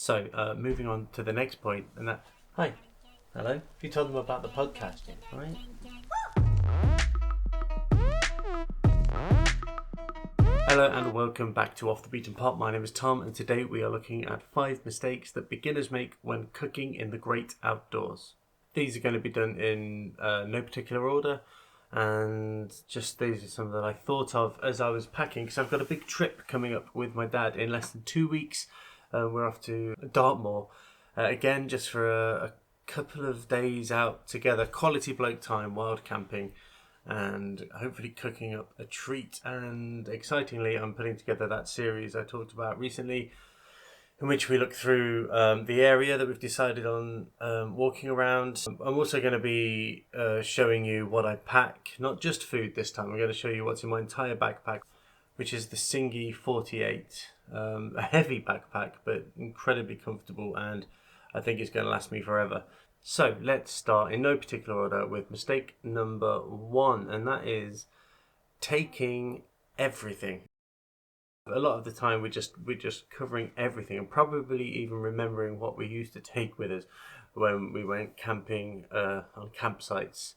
So, moving on to the next point, and that. Hi, hello. Have you told them about the podcast yet? All right. Hello and welcome back to Off the Beaten Path. My name is Tom, and today we are looking at 5 mistakes that beginners make when cooking in the great outdoors. These are going to be done in no particular order, and just these are some that I thought of as I was packing, because I've got a big trip coming up with my dad in less than 2 weeks. We're off to Dartmoor again, just for a couple of days out together, quality bloke time, wild camping, and hopefully cooking up a treat. And excitingly, I'm putting together that series I talked about recently, in which we look through the area that we've decided on walking around. I'm also going to be showing you what I pack, not just food this time. I'm going to show you what's in my entire backpack, which is the Singy 48. A heavy backpack, but incredibly comfortable, and I think it's going to last me forever. So let's start in no particular order with mistake number 1, and that is taking everything. A lot of the time we're just covering everything, and probably even remembering what we used to take with us when we went camping on campsites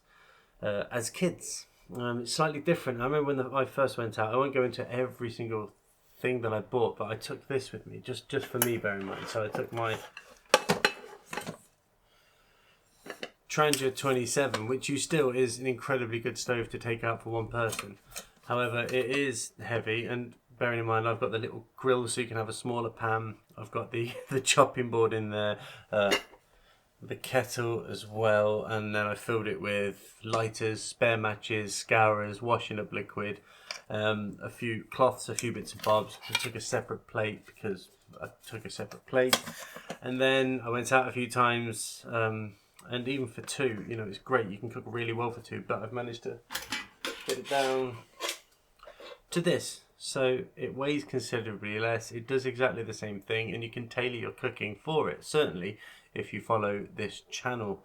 as kids. It's slightly different. I remember when I first went out, I won't go into every single thing that I bought, but I took this with me, just for me, bear in mind. So I took my Tranger 27, which is an incredibly good stove to take out for one person. However, it is heavy, and bearing in mind I've got the little grill so you can have a smaller pan. I've got the chopping board in there, the kettle as well, and then I filled it with lighters, spare matches, scourers, washing up liquid, a few cloths, a few bits of bobs. I took a separate plate because I took a separate plate, and then I went out a few times, and even for 2, it's great. You can cook really well for 2, but I've managed to get it down to this. So it weighs considerably less. It does exactly the same thing, and you can tailor your cooking for it, certainly if you follow this channel.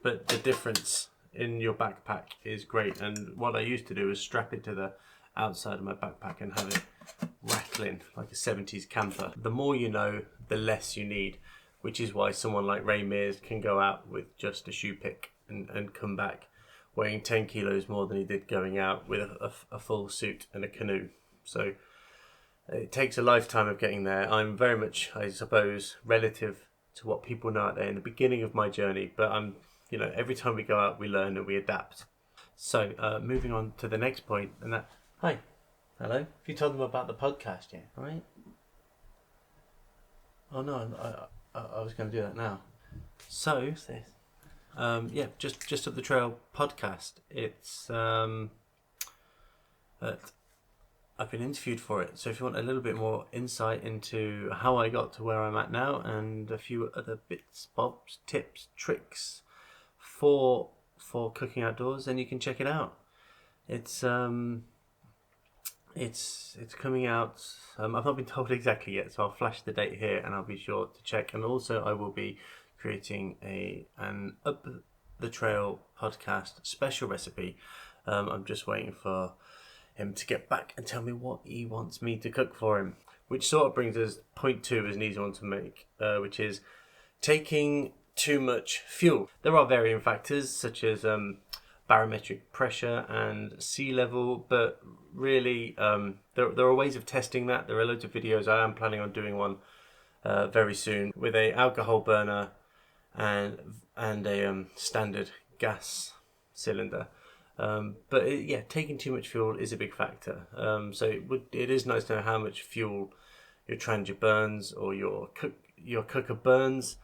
But the difference in your backpack is great, and what I used to do is strap it to the outside of my backpack and have it rattling like a 70s camper. The more you know, the less you need, which is why someone like Ray Mears can go out with just a shoe pick and come back weighing 10 kilos more than he did going out with a full suit and a canoe. So it takes a lifetime of getting there. I'm very much, I suppose, relative to what people know out there in the beginning of my journey, but every time we go out, we learn and we adapt. So moving on to the next point, and that. Hi, hello. Have you told them about the podcast yet? All right. Oh no, I was going to do that now. So, what's this? Just Up the Trail podcast. It's I've been interviewed for it. So if you want a little bit more insight into how I got to where I'm at now, and a few other bits, bobs, tips, tricks for cooking outdoors, then you can check it out. It's coming out. I've not been told exactly yet, so I'll flash the date here, and I'll be sure to check. And also, I will be creating an Up the Trail podcast special recipe. I'm just waiting for him to get back and tell me what he wants me to cook for him, which sort of brings us point 2 as an easy one to make, which is taking too much fuel. There are varying factors such as barometric pressure and sea level, but really there are ways of testing that. There are loads of videos. I am planning on doing one very soon with a alcohol burner and a standard gas cylinder. But taking too much fuel is a big factor. So it is nice to know how much fuel your Tranger burns or your cooker burns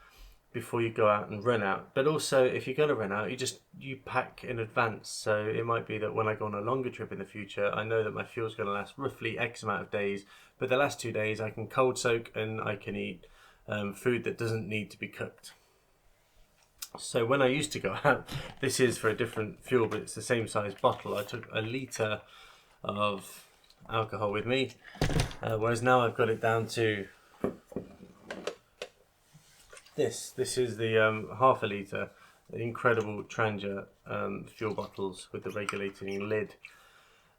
before you go out and run out. But also, if you're going to run out, you pack in advance. So it might be that when I go on a longer trip in the future, I know that my fuel's going to last roughly X amount of days. But the last 2 days, I can cold soak and I can eat food that doesn't need to be cooked. So when I used to go out, this is for a different fuel, but it's the same size bottle. I took a litre of alcohol with me, whereas now I've got it down to this. This is the half a litre, the incredible Tranger fuel bottles with the regulating lid.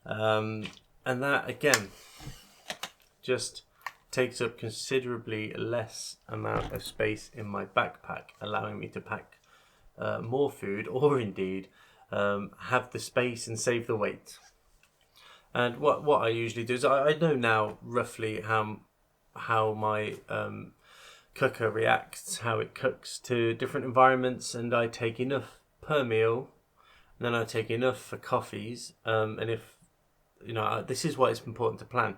And that, again, just takes up considerably less amount of space in my backpack, allowing me to pack more food, or indeed have the space and save the weight. And what I usually do is I know now roughly how my cooker reacts, how it cooks to different environments, and I take enough per meal, and then I take enough for coffees, and if this is why it's important to plan.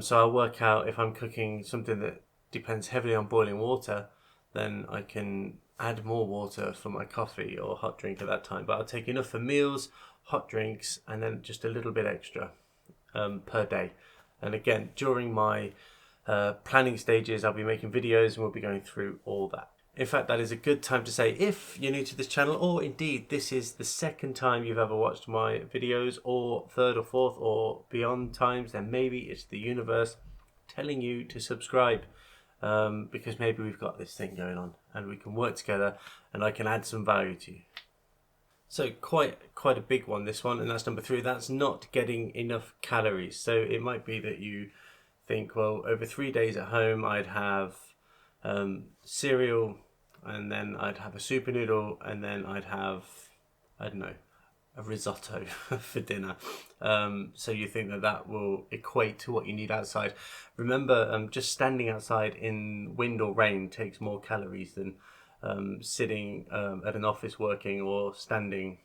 So I'll work out if I'm cooking something that depends heavily on boiling water, then I can add more water for my coffee or hot drink at that time. But I'll take enough for meals, hot drinks, and then just a little bit extra per day. And again, during my planning stages, I'll be making videos and we'll be going through all that. In fact, that is a good time to say, if you're new to this channel, or indeed this is the second time you've ever watched my videos, or third or fourth or beyond times, then maybe it's the universe telling you to subscribe, because maybe we've got this thing going on and we can work together and I can add some value to you. So quite a big one, this one, and that's number 3. That's not getting enough calories. So it might be that you think, well, over 3 days at home I'd have cereal, and then I'd have a super noodle, and then I'd have, I don't know, a risotto for dinner. So you think that will equate to what you need outside. Remember, just standing outside in wind or rain takes more calories than sitting at an office working, or standing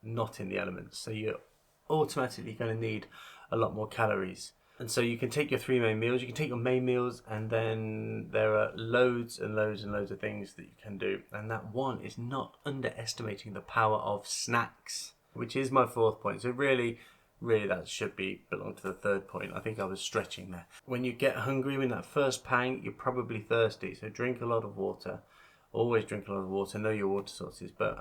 not in the elements. So you're automatically going to need a lot more calories. And so you can take your 3 main meals, you can take your main meals, and then there are loads and loads and loads of things that you can do. And that one is not underestimating the power of snacks, which is my 4th point. So really that should belong to the 3rd point. I think I was stretching there. When you get hungry, in that first pang, you're probably thirsty. So drink a lot of water. Always drink a lot of water. Know your water sources, but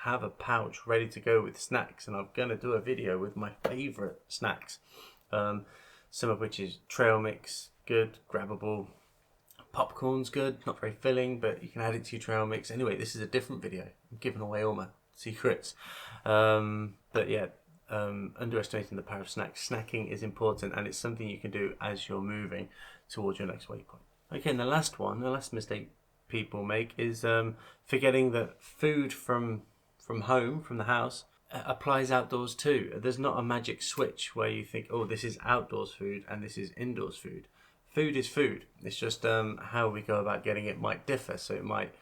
have a pouch ready to go with snacks. And I'm going to do a video with my favourite snacks. Some of which is trail mix, good, grabbable. Popcorn's good, not very filling, but you can add it to your trail mix. Anyway, this is a different video. I'm giving away all my secrets. But yeah, underestimating the power of snacks. Snacking is important, and it's something you can do as you're moving towards your next waypoint. Okay, and the last mistake people make is forgetting that food from home, from the house, applies outdoors too. There's not a magic switch where you think, oh, this is outdoors food and this is indoors food. Food is food. It's just how we go about getting it might differ. So it might,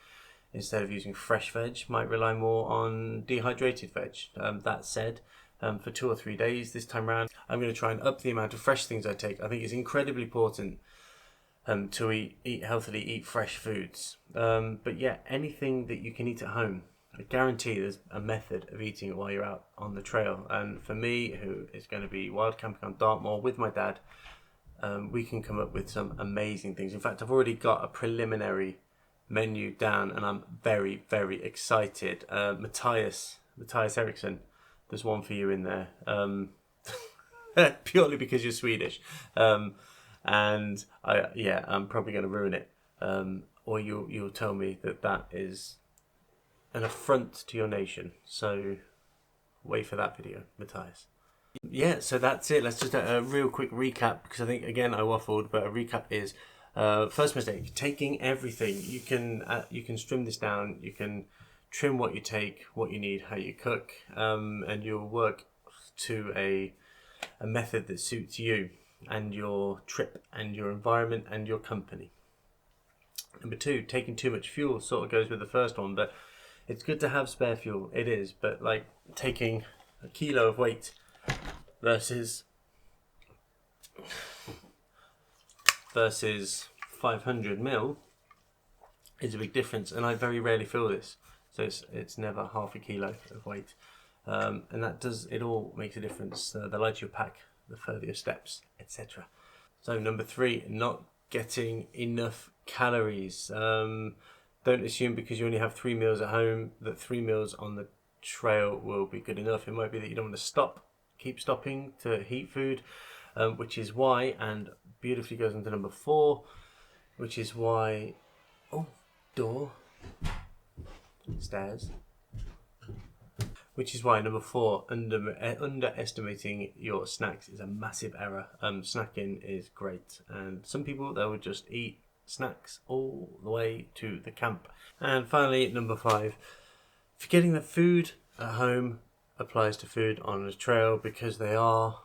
instead of using fresh veg, might rely more on dehydrated veg. That said, for 2 or 3 days this time around, I'm going to try and up the amount of fresh things I take. I think it's incredibly important to eat healthily, eat fresh foods. But yeah, anything that you can eat at home. I guarantee there's a method of eating it while you're out on the trail. And for me, who is going to be wild camping on Dartmoor with my dad, we can come up with some amazing things. In fact, I've already got a preliminary menu down and I'm very, very excited. Matthias Eriksson, there's one for you in there. Purely because you're Swedish. And I'm probably going to ruin it. Or you'll tell me that is an affront to your nation. So wait for that video, Matthias. Yeah, so that's it. Let's just a real quick recap, because I think, again, I waffled, but a recap is first mistake, taking everything. You can trim this down. You can trim what you take, what you need, how you cook, and you'll work to a method that suits you and your trip and your environment and your company. Number 2, taking too much fuel sort of goes with the first one, but it's good to have spare fuel. It is, but like taking a kilo of weight versus 500 mil is a big difference, and I very rarely feel this. So it's never half a kilo of weight, and that all makes a difference. The lighter your pack, the further your steps, etc. So number 3, not getting enough calories. Don't assume because you only have 3 meals at home that 3 meals on the trail will be good enough. It might be that you don't want to keep stopping to heat food, which is why, and beautifully goes into number 4, which is why, stairs. Which is why number 4, underestimating your snacks is a massive error. Snacking is great, and some people, they would just eat snacks all the way to the camp. And finally, number 5, forgetting that food at home applies to food on the trail, because they are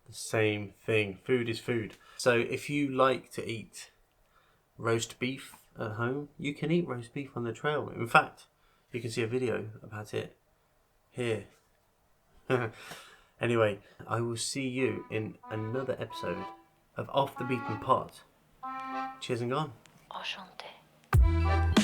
the same thing. Food is food. So if you like to eat roast beef at home, you can eat roast beef on the trail. In fact, you can see a video about it here. Anyway, I will see you in another episode of Off the Beaten Pot. Cheers and gone. Enchanté.